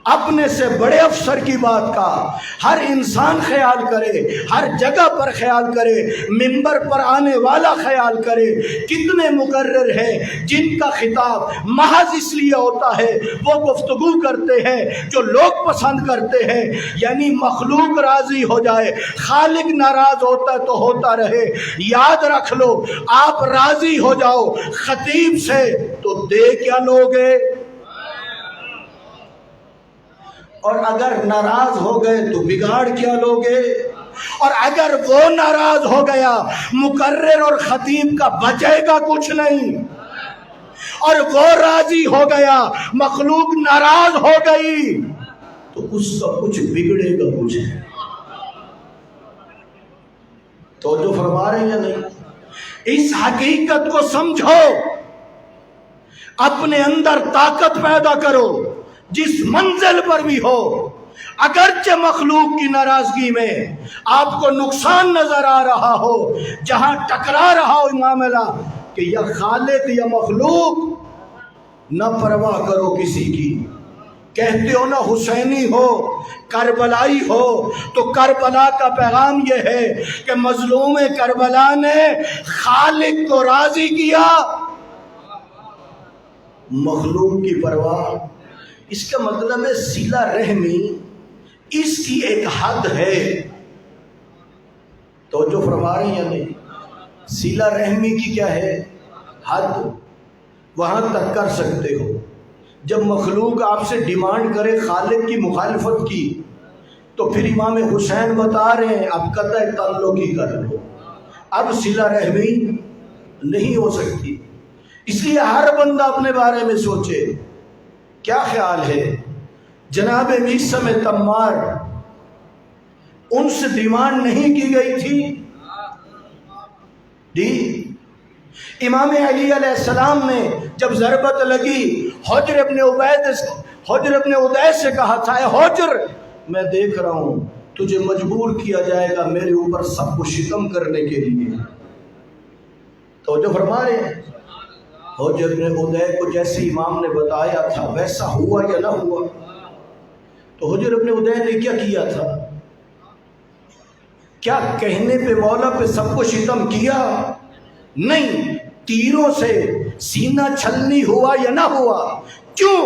اپنے سے بڑے افسر کی بات کا، ہر انسان خیال کرے، ہر جگہ پر خیال کرے، منبر پر آنے والا خیال کرے۔ کتنے مقرر ہیں جن کا خطاب محض اس لیے ہوتا ہے وہ گفتگو کرتے ہیں جو لوگ پسند کرتے ہیں، یعنی مخلوق راضی ہو جائے، خالق ناراض ہوتا ہے تو ہوتا رہے۔ یاد رکھ لو، آپ راضی ہو جاؤ خطیب سے تو دے کیا لوگے، اور اگر ناراض ہو گئے تو بگاڑ کیا لوگے، اور اگر وہ ناراض ہو گیا مقرر اور خطیب کا بچے گا کچھ نہیں، اور وہ راضی ہو گیا مخلوق ناراض ہو گئی تو اس کا کچھ بگڑے گا کچھ ہے۔ توجہ فرما رہے ہیں یا نہیں؟ اس حقیقت کو سمجھو، اپنے اندر طاقت پیدا کرو، جس منزل پر بھی ہو، اگرچہ مخلوق کی ناراضگی میں آپ کو نقصان نظر آ رہا ہو، جہاں ٹکرا رہا ہو معاملہ کہ یا خالق یا مخلوق، نہ پرواہ کرو کسی کی۔ کہتے ہو نا حسینی ہو، کربلائی ہو، تو کربلا کا پیغام یہ ہے کہ مظلوم کربلا نے خالق کو راضی کیا، مخلوق کی پرواہ۔ اس کا مطلب ہے صلہ رحمی اس کی ایک حد ہے، توجہ فرما رہے ہیں یا نہیں؟ صلہ رحمی کی کیا ہے؟ حد، وہاں تک کر سکتے ہو۔ جب مخلوق آپ سے ڈیمانڈ کرے خالق کی مخالفت کی، تو پھر امام حسین بتا رہے ہیں اب قطع تعلق ہی کر لو، اب صلہ رحمی نہیں ہو سکتی۔ اس لیے ہر بندہ اپنے بارے میں سوچے، کیا خیال ہے؟ جناب میثم تمار، ان سے ڈیمانڈ نہیں کی گئی تھی جی؟ امام علی علیہ السلام نے جب ضربت لگی، حجر ابن عدیس سے کہا تھا، اے حجر، میں دیکھ رہا ہوں تجھے مجبور کیا جائے گا میرے اوپر سب کو شکم کرنے کے لیے۔ توجہ فرما رہے ہیں؟ حجر ابن عدیس کو جیسے امام نے بتایا تھا ویسا ہوا یا نہ ہوا؟ تو حجر ابن عدیس نے کیا کیا تھا؟ کیا کہنے پہ مولا پہ سب کو شتم کیا؟ نہیں، تیروں سے سینہ چھلنی ہوا یا نہ ہوا؟ کیوں؟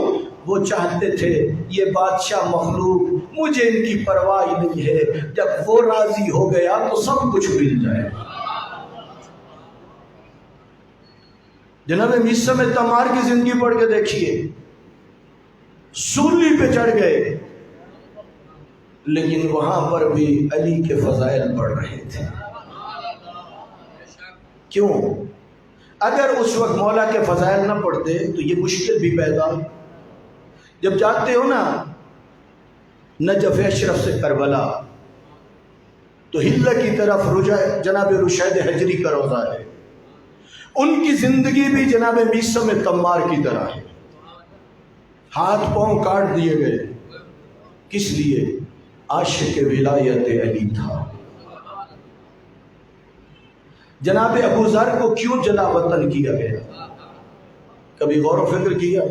وہ چاہتے تھے یہ بادشاہ مخلوق، مجھے ان کی پرواہ نہیں ہے، جب وہ راضی ہو گیا تو سب کچھ مل جائے۔ جناب میثم تمار کی زندگی پڑھ کے دیکھیے، سولی پہ چڑھ گئے، لیکن وہاں پر بھی علی کے فضائل پڑھ رہے تھے۔ کیوں؟ اگر اس وقت مولا کے فضائل نہ پڑھتے تو یہ مشکل بھی پیدا۔ جب جاتے ہو نا نجف اشرف سے کربلا، تو ہلہ کی طرف جناب رشید حجری کا روضہ ہے، ان کی زندگی بھی جناب میثم تمار کی طرح ہے، ہاتھ پاؤں کاٹ دیے گئے۔ کس لیے؟ عاشق ولایت علی تھا۔ جناب ابو ذر کو کیوں جلا وطن کیا گیا؟ کبھی غور و فکر کیا؟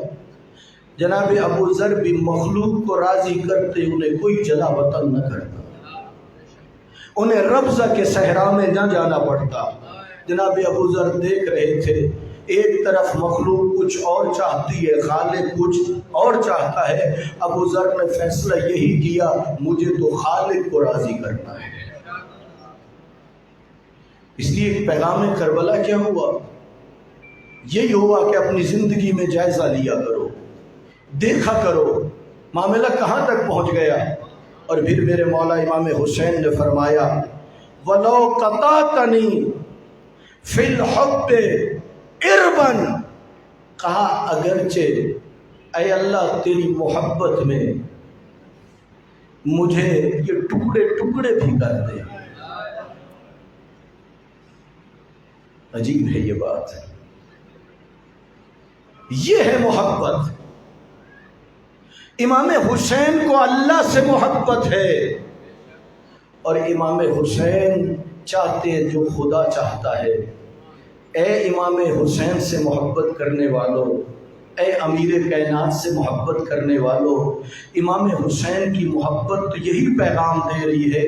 جناب ابو ذر بھی مخلوق کو راضی کرتے انہیں کوئی جلا وطن نہ کرتا، انہیں ربضہ کے صحرا میں نہ جانا پڑتا۔ جناب ابو ذر دیکھ رہے تھے ایک طرف مخلوق کچھ اور چاہتی ہے، خالق کچھ اور چاہتا ہے۔ ابو ذر نے فیصلہ یہی کیا، مجھے تو خالق کو راضی کرنا ہے۔ اس لیے پیغام کربلا کیا ہوا؟ یہی ہوا کہ اپنی زندگی میں جائزہ لیا کرو، دیکھا کرو معاملہ کہاں تک پہنچ گیا۔ اور پھر میرے مولا امام حسین نے فرمایا، وَلَوْ قَطَعْتَنِي فِي الْحُبِّ اربن، کہا اگرچہ اے اللہ تیری محبت میں مجھے یہ ٹکڑے ٹکڑے بھی کر دے۔ عجیب ہے یہ بات، یہ ہے محبت۔ امام حسین کو اللہ سے محبت ہے، اور امام حسین چاہتے جو خدا چاہتا ہے۔ اے امام حسین سے محبت کرنے والوں، اے امیر کائنات سے محبت کرنے والوں، امام حسین کی محبت تو یہی پیغام دے رہی ہے،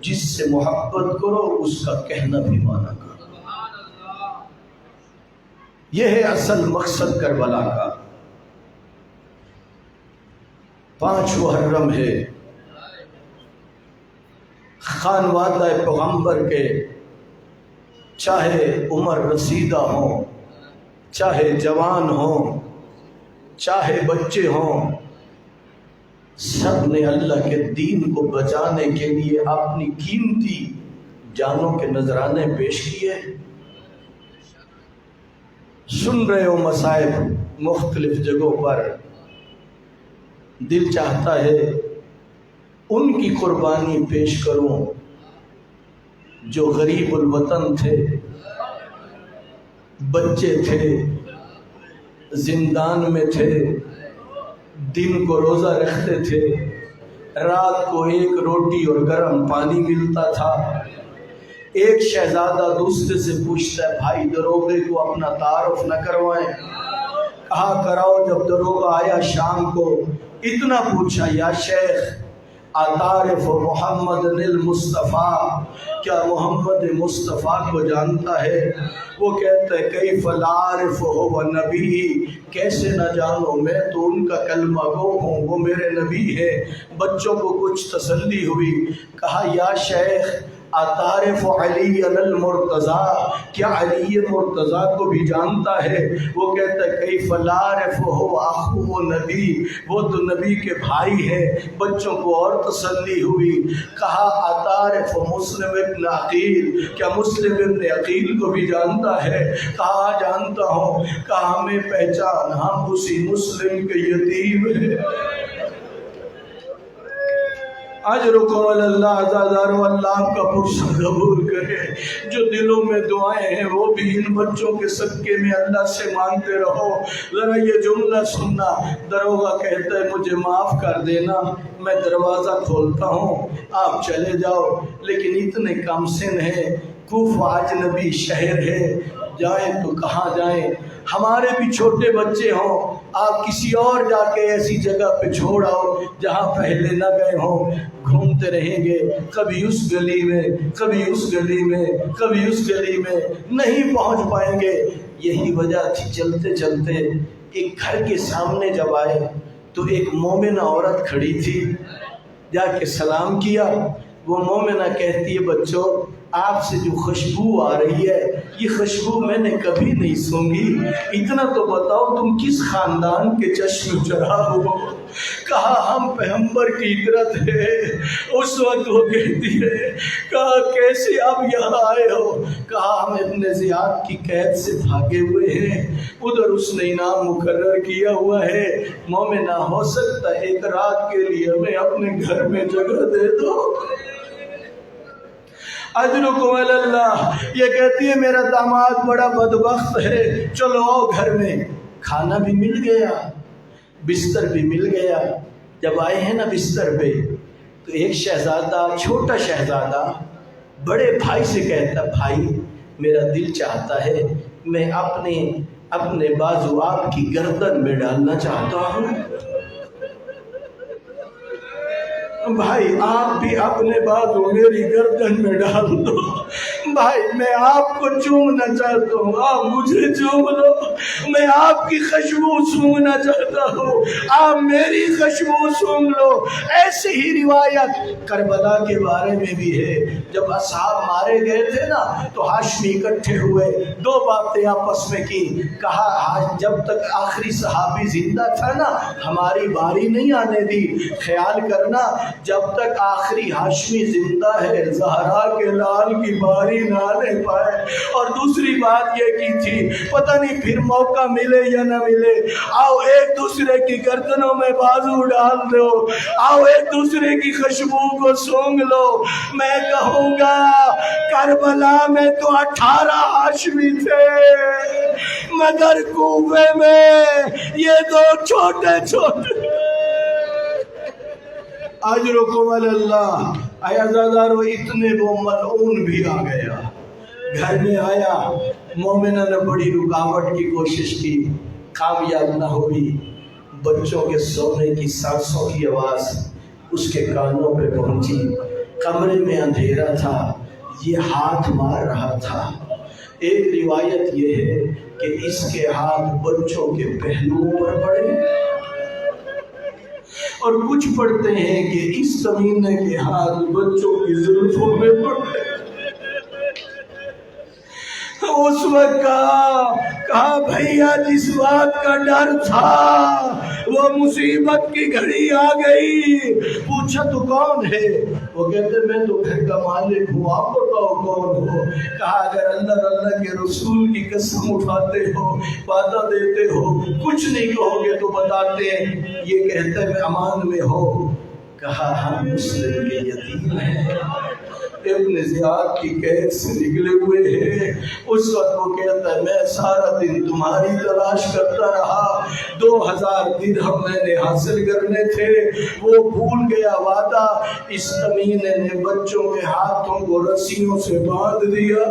جس سے محبت کرو اس کا کہنا بھی مانا کرو۔ یہ ہے اصل مقصد کربلا کا۔ 5 محرم ہے، خانوادہ پیغمبر کے، چاہے عمر رسیدہ ہوں، چاہے جوان ہوں، چاہے بچے ہوں، سب نے اللہ کے دین کو بچانے کے لیے اپنی قیمتی جانوں کے نذرانے پیش کیے۔ سن رہے ہو مصائب مختلف جگہوں پر، دل چاہتا ہے ان کی قربانی پیش کروں جو غریب الوطن تھے، بچے تھے، زندان میں تھے، دن کو روزہ رکھتے تھے، رات کو ایک روٹی اور گرم پانی ملتا تھا۔ ایک شہزادہ دوسرے سے پوچھتا ہے بھائی دروغے کو اپنا تعارف نہ کروائیں؟ کہا کراؤ۔ جب دروغہ آیا شام کو اتنا پوچھا یا شیخ اتعرف محمد المصطفیٰ، کیا محمد مصطفیٰ کو جانتا ہے؟ وہ کہتا ہے کیف لا اعرفہ و نبی، کیسے نہ جانو، میں تو ان کا کلمہ گو ہوں، وہ میرے نبی ہے۔ بچوں کو کچھ تسلی ہوئی۔ کہا یا شیخ اتعرف علی المرتضیٰ، کیا علی مرتضیٰ کو بھی جانتا ہے؟ وہ کہتا ہے کیف لا اعرفہ اخو نبی، وہ تو نبی کے بھائی ہے۔ بچوں کو اور تسلی ہوئی۔ کہا اتعرف مسلم ابن عقیل، کیا مسلم ابن عقیل کو بھی جانتا ہے؟ کہا جانتا ہوں۔ کہا ہمیں پہچان، ہم اسی مسلم کے یتیم ہیں۔ اجرکم اللہ عزازارو، اللہ آپ کا پرسہ قبول کرے۔ جو دلوں میں دعائیں ہیں وہ بھی ان بچوں کے صدقے میں اللہ سے مانگتے رہو۔ ذرا یہ جملہ سننا، دروغہ کہتا ہے مجھے معاف کر دینا، میں دروازہ کھولتا ہوں، آپ چلے جاؤ، لیکن اتنے کم سن ہیں، کوفہ اجنبی شہر ہے، جائیں تو کہاں جائیں؟ ہمارے بھی چھوٹے بچے ہوں، آپ کسی اور جا کے ایسی جگہ پہ چھوڑ آؤ جہاں پہلے نہ گئے ہوں، گھومتے رہیں گے، کبھی اس گلی میں، کبھی اس گلی میں، کبھی اس گلی میں، نہیں پہنچ پائیں گے۔ یہی وجہ تھی۔ چلتے چلتے ایک گھر کے سامنے جب آئے تو ایک مومنہ عورت کھڑی تھی، جا کے سلام کیا۔ وہ مومنہ کہتی ہے بچوں آپ سے جو خوشبو آ رہی ہے یہ خوشبو میں نے کبھی نہیں سونگھی، اتنا تو بتاؤ تم کس خاندان کے چشم چراغ ہو؟ کہا ہم پیغمبر کی اطرت ہے۔ اس وقت وہ کہتی ہے کہا کیسے آپ یہاں آئے ہو؟ کہا ہم ابن زیاد کی قید سے بھاگے ہوئے ہیں، ادھر اس نے انعام مقرر کیا ہوا ہے، مومنہ ہو سکتا ہے ایک رات کے لیے ہمیں اپنے گھر میں جگہ دے دو۔ اجرکم اللہ، یہ کہتی ہے میرا داماد بڑا بدبخت ہے، چلو آؤ گھر میں۔ کھانا بھی مل گیا، بستر بھی مل گیا۔ جب آئے ہیں نا بستر پہ تو ایک شہزادہ، چھوٹا شہزادہ بڑے بھائی سے کہتا بھائی میرا دل چاہتا ہے میں اپنے بازو آپ کی گردن میں ڈالنا چاہتا ہوں۔ بھائی آپ بھی اپنے بازو میری گردن میں ڈال دو۔ بھائی میں آپ کو چومنا چاہتا ہوں، آپ مجھے چوم لو۔ میں آپ کی خوشبو سونگنا چاہتا ہوں، آپ میری خوشبو سونگ لو۔ ایسی ہی روایت کربلا کے بارے میں بھی ہے۔ جب اصحاب مارے گئے تھے نا تو ہاشمی اکٹھے ہوئے، دو باتیں آپس میں کی۔ کہا جب تک آخری صحابی زندہ تھا نا ہماری باری نہیں آنے دی، خیال کرنا جب تک آخری ہاشمی زندہ ہے زہرا کے لال کی باری نہ آنے پائے۔ اور دوسری بات یہ کی تھی پتہ نہیں پھر موقع ملے یا نہ ملے، آؤ ایک دوسرے کی گردنوں میں بازو ڈال دو، آؤ ایک دوسرے کی خوشبو کو سونگ لو۔ میں کہوں گا کربلا میں تو 18 ہاشمی تھے، مگر کوفے میں یہ دو چھوٹے چھوٹے۔ اجرکم اللہ۔ عزازارو اتنے وہ ملعون بھی آ گیا، گھر میں آیا، مومنہ نے بڑی رکاوٹ کی کوشش کی، کامیاب نہ ہوئی۔ بچوں کے سونے کی سانسوں کی آواز اس کے کانوں پہ پہنچی، کمرے میں اندھیرا تھا، یہ ہاتھ مار رہا تھا۔ ایک روایت یہ ہے کہ اس کے ہاتھ بچوں کے پہلوؤں پر پڑے، اور کچھ پڑھتے ہیں کہ اس کمینے کے ہاتھ بچوں کی زلفوں میں پڑے۔ اس وقت کہا بھیا جس بات کا ڈر تھا وہ مصیبت کی گھڑی آ گئی۔ پوچھا تو کون ہے؟ وہ کہتے میں تو گھر کا مالک ہوں، آپ بتاؤ کون ہو؟ کہا اگر اللہ کے رسول کی قسم اٹھاتے ہو، وعدہ دیتے ہو، کچھ نہیں کہو گے تو بتاتے ہیں، یہ کہتے میں امان میں ہو۔ کہا ہم مسلم کے یتیم ہیں، ابن زیاد کی قید سے نکلے ہوئے ہیں، اس وقت وہ کہتا ہے میں سارا دن تمہاری تلاش کرتا رہا، 2000 درہم میں نے حاصل کرنے تھے، وہ بھول گیا وعدہ۔ اس کمینے نے بچوں کے ہاتھوں کو رسیوں سے باندھ دیا۔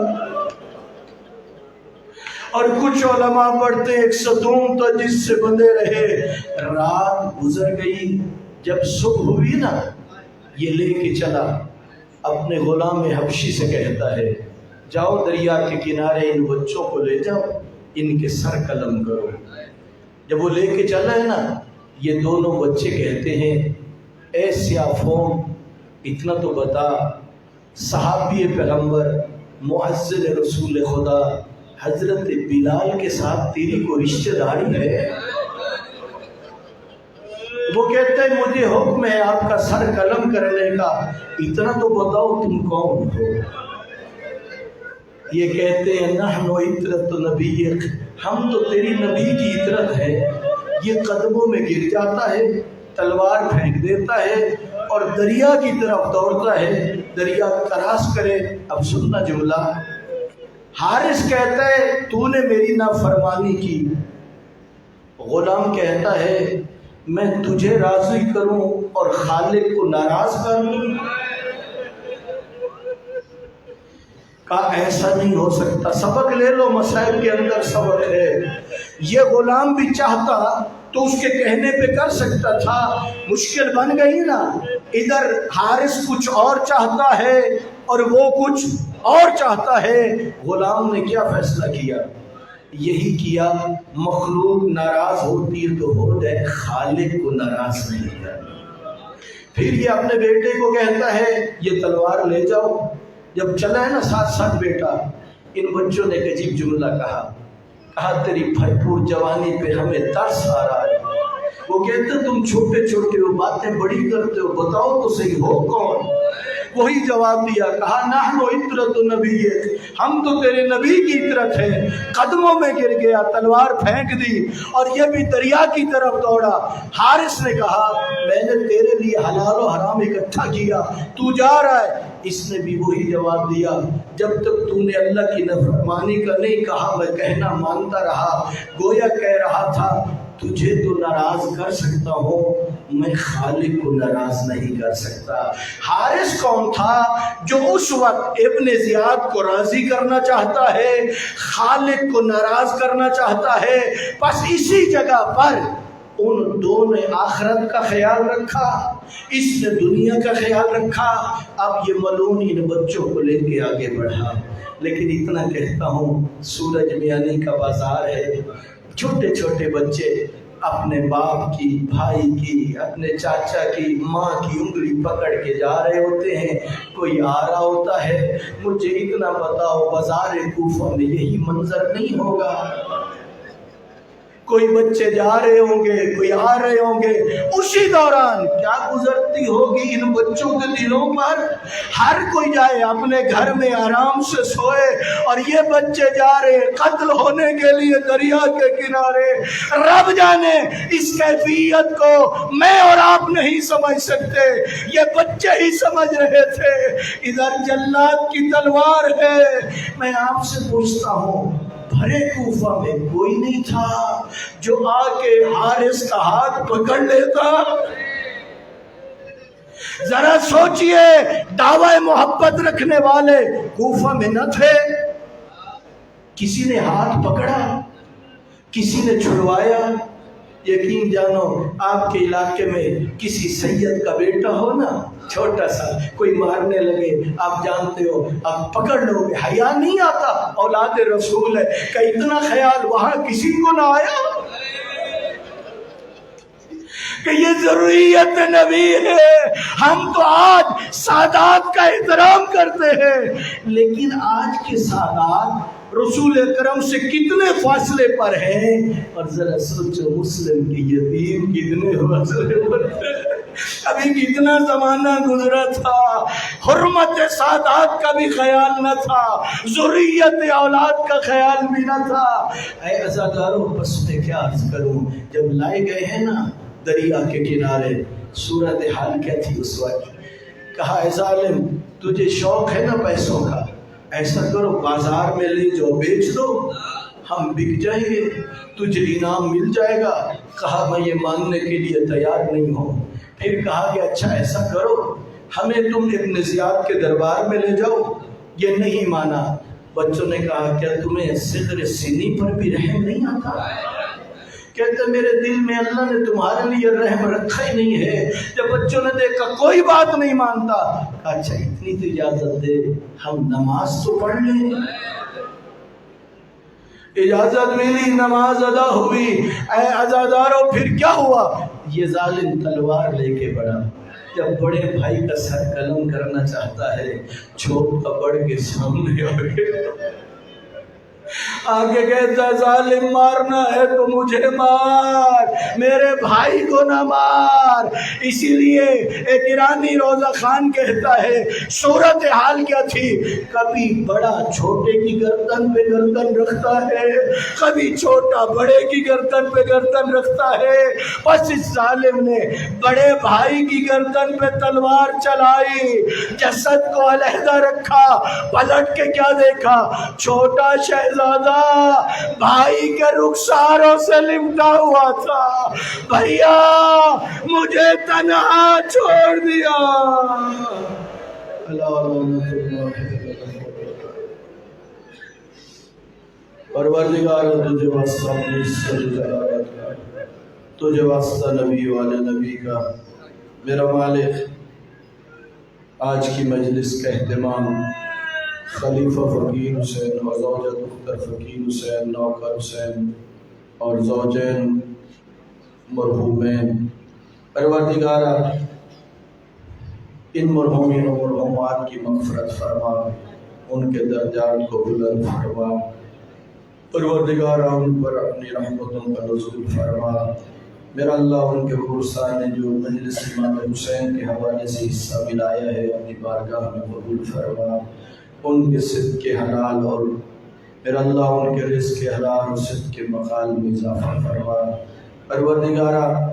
اور کچھ علماء پڑھتے ایک ستون تھا جس سے بندے رہے، رات گزر گئی، جب صبح ہوئی نا یہ لے کے چلا، اپنے غلام حبشی سے کہتا ہے جاؤ دریا کے کنارے ان بچوں کو لے جاؤ، ان کے سر قلم کرو۔ جب وہ لے کے چلا ہے نا، یہ دونوں بچے کہتے ہیں اے سیافون اتنا تو بتا، صحابی پیغمبر معزز رسول خدا حضرت بلال کے ساتھ تیری کو رشتہ داری ہے؟ وہ کہتے ہیں مجھے حکم ہے آپ کا سر قلم کرنے کا، اتنا تو بتاؤ تم کون ہو؟ یہ کہتے ہیں نحن عطرۃ نبیک، ہم تو تیری نبی کی عطرت ہے۔ یہ قدموں میں گر جاتا ہے، تلوار پھینک دیتا ہے اور دریا کی طرف دوڑتا ہے، دریا کراس کرے۔ اب سننا جملہ، حارث کہتا ہے تو نے میری نافرمانی کی، غلام کہتا ہے میں تجھے راضی کروں اور خالق کو ناراض کر لوں؟ کہا ایسا نہیں ہو سکتا، سبق لے لو، مسائل کے اندر سبق ہے۔ یہ غلام بھی چاہتا تو اس کے کہنے پہ کر سکتا تھا، مشکل بن گئی نا۔ ادھر حارث کچھ اور چاہتا ہے اور وہ کچھ اور چاہتا ہے۔ غلام نے کیا فیصلہ کیا؟ یہی کیا، مخلوق ناراض ہوتی ہے تو ہو جائے، خالق کو ناراض نہیں کرنا۔ پھر یہ اپنے بیٹے کو کہتا ہے یہ تلوار لے جاؤ۔ جب چلا ہے نا ساتھ ساتھ بیٹا، ان بچوں نے ایک عجیب جملہ کہا تیری بھرپور جوانی پہ ہمیں ترس آ رہا ہے۔ وہ کہتے تم چھوٹے چھوٹے ہو، باتیں بڑی کرتے ہو، بتاؤ تو صحیح ہو کون؟ وہی جواب دیا، کہا نحن عطرۃ نبیک، ہم تو تیرے نبی کی عطرت ہے۔ قدموں میں گر گیا، تلوار پھینک دی اور یہ بھی دریا کی طرف دوڑا۔ حارث نے کہا میں نے تیرے لیے حلال و حرام اکٹھا کیا، تو جا رہا ہے؟ اس نے بھی وہی جواب دیا، جب تک تو نے اللہ کی نافرمانی کا نہیں کہا میں کہنا مانتا رہا۔ گویا کہہ رہا تھا تجھے تو ناراض کر سکتا ہوں، میں خالق کو ناراض نہیں کر سکتا۔ حارث کون تھا؟ جو اس وقت ابن زیاد کو راضی کرنا چاہتا ہے، خالق کو ناراض کرنا چاہتا ہے۔ بس اسی جگہ پر ان دو نے آخرت کا خیال رکھا، اس نے دنیا کا خیال رکھا۔ اب یہ ملعون ان بچوں کو لے کے آگے بڑھا۔ لیکن اتنا کہتا ہوں، سورج میانی کا بازار ہے، چھوٹے چھوٹے بچے اپنے باپ کی، بھائی کی، اپنے چاچا کی، ماں کی انگلی پکڑ کے جا رہے ہوتے ہیں، کوئی آ رہا ہوتا ہے۔ مجھے اتنا بتاؤ بازار کوفہ میں یہی منظر نہیں ہوگا؟ کوئی بچے جا رہے ہوں گے، کوئی آ رہے ہوں گے، اسی دوران کیا گزرتی ہوگی ان بچوں کے دلوں پر؟ ہر کوئی جائے اپنے گھر میں آرام سے سوئے اور یہ بچے جا رہے قتل ہونے کے لیے دریا کے کنارے۔ رب جانے اس کیفیت کو میں اور آپ نہیں سمجھ سکتے، یہ بچے ہی سمجھ رہے تھے۔ ادھر جلاد کی تلوار ہے۔ میں آپ سے پوچھتا ہوں، بھرے کوفہ میں کوئی نہیں تھا جو آ کے حارث کا ہاتھ پکڑ لیتا؟ ذرا سوچئے، دعوی محبت رکھنے والے کوفہ میں نہ تھے؟ کسی نے ہاتھ پکڑا، کسی نے چھڑوایا؟ یقین جانو آپ کے علاقے میں کسی سید کا بیٹا ہو نا، چھوٹا سا کوئی مارنے لگے، آپ جانتے ہو آپ پکڑ لو گے، حیا نہیں آتا، اولاد رسول ہے، کہ اتنا خیال وہاں کسی کو نہ آیا کہ یہ ضروریت نبی ہے؟ ہم تو آج سادات کا احترام کرتے ہیں، لیکن آج کے سادات رسول اکرم سے کتنے فاصلے پر ہیں؟ اور ذرا سوچو مسلم کی یتیم کتنے فاصلے پر ہیں؟ ابھی کتنا زمانہ گزرا تھا، حرمت سادات کا بھی خیال نہ تھا، ذریت اولاد کا خیال بھی نہ تھا۔ اے عزاداروں، بس میں کیا عرض کروں، جب لائے گئے ہیں نا دریا کے کنارے، صورتحال کیا تھی اس وقت؟ کہا اے ظالم تجھے شوق ہے نا پیسوں کا، ایسا کرو بازار میں لے جاؤ بیچ دو، ہم بک جائیں گے، تجھے انعام مل جائے گا۔ کہا میں یہ ماننے کے لیے تیار نہیں ہوں۔ پھر کہا کہ اچھا ایسا کرو ہمیں تم ابن زیاد کے دربار میں لے جاؤ، یہ نہیں مانا۔ بچوں نے کہا کیا تمہیں صدر سینی پر بھی رحم نہیں آتا؟ کہتے میرے دل میں اللہ نے تمہارے لیے رحم رکھا ہی نہیں ہے۔ جب بچوں نے دیکھا کوئی بات نہیں مانتا، کہا اچھا اتنی تو اجازت دے ہم نماز تو پڑھ لیں۔ اجازت ملی، نماز ادا ہوئی۔ اے عزادارو پھر کیا ہوا؟ یہ ظالم تلوار لے کے بڑھا، جب بڑے بھائی کا سر قلم کرنا چاہتا ہے چھوٹا بڑھ کے سامنے آ گیا، آگے کہتا ظالم مارنا ہے تو مجھے مار، میرے بھائی کو نہ مار۔ اسی لیے ایک ایرانی روزہ خان کہتا ہے صورتحال کیا تھی، کبھی بڑا چھوٹے کی گردن پہ گردن رکھتا ہے، کبھی چھوٹا بڑے کی گردن پہ گردن رکھتا ہے۔ بس اس ظالم نے بڑے بھائی کی گردن پہ تلوار چلائی، جسد کو علیحدہ رکھا، پلٹ کے کیا دیکھا؟ چھوٹا شہزادہ بھائی کے رخساروں سے لپٹا ہوا تھا۔ بھیا مجھے تنہا چھوڑ دیا۔ پروردگار تجھے واسطہ اپنی جلالت کا، تجھے واسطہ نبی والے نبی کا، میرا مالک آج کی مجلس کا اہتمام خلیفہ فقیر حسین اور زوجہ دختر فقیر حسین، نوکر حسین اور زوجین مرحومین، پروردگارہ ان مرحومین و مرحومات کی مغفرت فرما، ان کے درجات کو بلند فرما، پروردگارہ ان پر اپنی رحمتوں کا نزول فرما۔ میرا اللہ ان کے برسان نے جو مجلس امام حسین کے حوالے سے حصہ ملایا ہے اپنی بارگاہ میں قبول فرما، ان کے صدق کے حلال اور میرا اللہ ان کے رزق کے حلال اور صدق کے مقال میں اضافہ فرما۔ پروردگارہ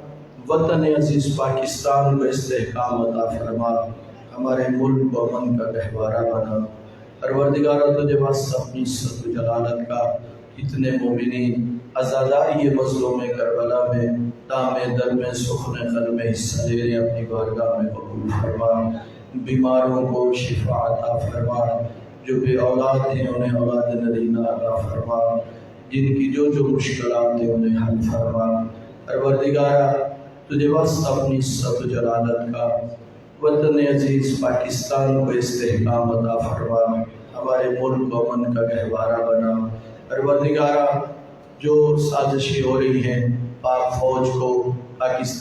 وطن عزیز پاکستان کو استحکام عطا فرما، ہمارے ملک و امن کا گہوارہ بنا۔ پروردگارہ تجھے واسطہ اپنی عزت و جلالت کا اتنے مومنین عزاداری مظلوم کربلا میں دام در میں سخن قلب میں حصہ لے رہے اپنی بارگاہ میں قبول فرما، بیماروں کو شفا عطا فرما، جو بے اولاد ہیں انہیں اولاد نرینہ عطا فرما، جن کی جو مشکلات ہیں انہیں حل فرما۔ پروردگارہ تجھے واسطہ اپنی عزت و جلالت کا وطن عزیز پاکستان کو استحکام عطا فرما، ہمارے ملک و امن کا گہوارہ بنا۔ پروردگارہ جو سازشیں ہو رہی ہیں پاک فوج کو پاکستان